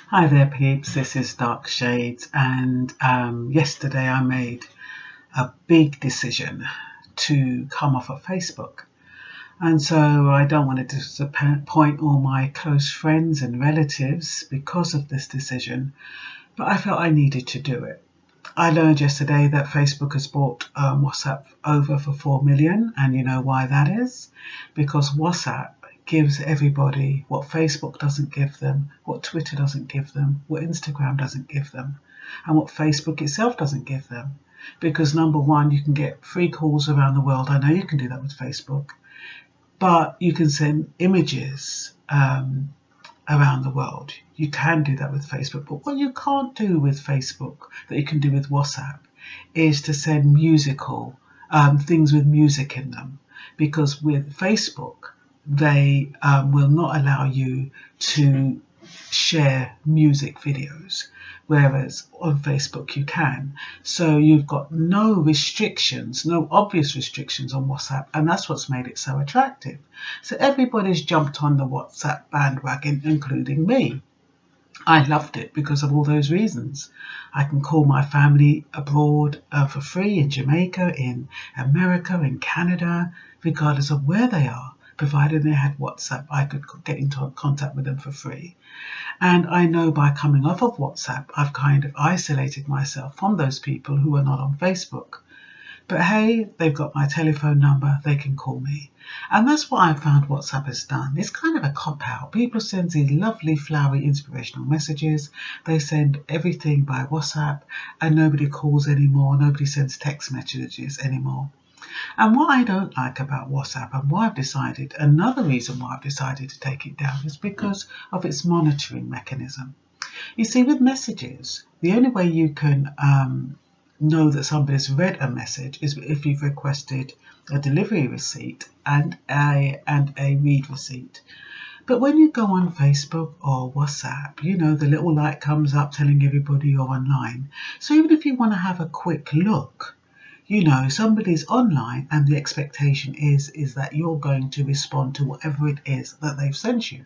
Hi there peeps, this is Dark Shades, and yesterday I made a big decision to come off of Facebook. And so I don't want to disappoint all my close friends and relatives because of this decision, but I felt I needed to do it. I learned yesterday that Facebook has bought WhatsApp over for 4 million, and you know why that is? Because WhatsApp gives everybody what Facebook doesn't give them, what Twitter doesn't give them, what Instagram doesn't give them, and what Facebook itself doesn't give them. Because number one, you can get free calls around the world. I know you can do that with Facebook, but you can send images around the world. You can do that with Facebook, but what you can't do with Facebook that you can do with WhatsApp is to send musical things with music in them, because with Facebook they will not allow you to share music videos, whereas on Facebook you can. So you've got no restrictions, no obvious restrictions on WhatsApp, and that's what's made it so attractive. So everybody's jumped on the WhatsApp bandwagon, including me. I loved it because of all those reasons. I can call my family abroad for free, in Jamaica, in America, in Canada, regardless of where they are. Provided they had WhatsApp, I could get into contact with them for free. And I know by coming off of WhatsApp, I've kind of isolated myself from those people who are not on Facebook. But hey, they've got my telephone number, they can call me. And that's what I found WhatsApp has done. It's kind of a cop-out. People send these lovely, flowery, inspirational messages. They send everything by WhatsApp, and nobody calls anymore. Nobody sends text messages anymore. And what I don't like about WhatsApp, and why I've decided, another reason why I've decided to take it down, is because of its monitoring mechanism. You see, with messages, the only way you can know that somebody's read a message is if you've requested a delivery receipt and a read receipt. But when you go on Facebook or WhatsApp, you know, the little light comes up telling everybody you're online. So even if you want to have a quick look, you know, somebody's online and the expectation is that you're going to respond to whatever it is that they've sent you.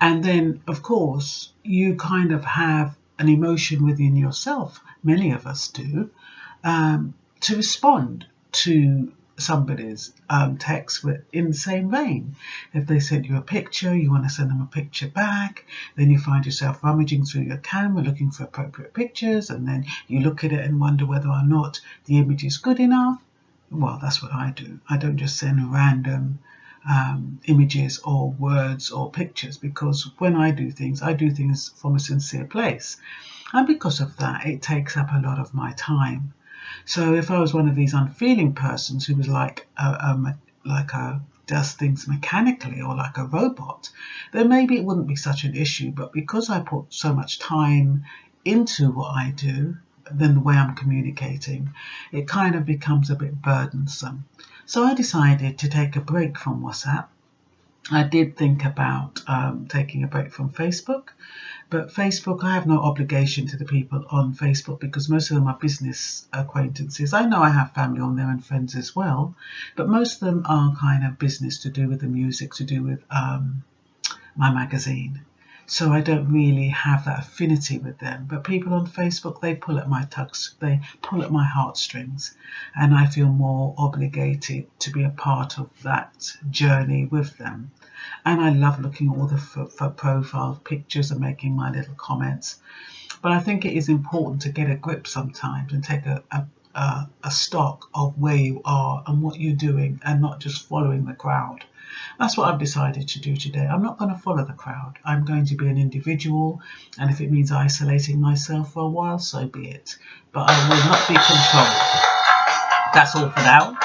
And then, of course, you kind of have an emotion within yourself, many of us do, to respond to somebody's text in the same vein. If they sent you a picture, you want to send them a picture back. Then you find yourself rummaging through your camera looking for appropriate pictures, and then you look at it and wonder whether or not the image is good enough. Well, that's what I do. I don't just send random images or words or pictures, because when I do things from a sincere place, and because of that it takes up a lot of my time. So if I was one of these unfeeling persons who was does things mechanically or like a robot, then maybe it wouldn't be such an issue. But because I put so much time into what I do, then the way I'm communicating, it kind of becomes a bit burdensome. So I decided to take a break from WhatsApp. I did think about taking a break from Facebook, but Facebook, I have no obligation to the people on Facebook because most of them are business acquaintances. I know I have family on there and friends as well, but most of them are kind of business to do with the music, to do with my magazine. So I don't really have that affinity with them. But people on Facebook, they pull at my tugs, they pull at my heartstrings, and I feel more obligated to be a part of that journey with them. And I love looking at all the for profile pictures and making my little comments. But I think it is important to get a grip sometimes and take a stock of where you are and what you're doing, and not just following the crowd. That's what I've decided to do today. I'm not going to follow the crowd. I'm going to be an individual, and if it means isolating myself for a while, so be it. But I will not be controlled. That's all for now.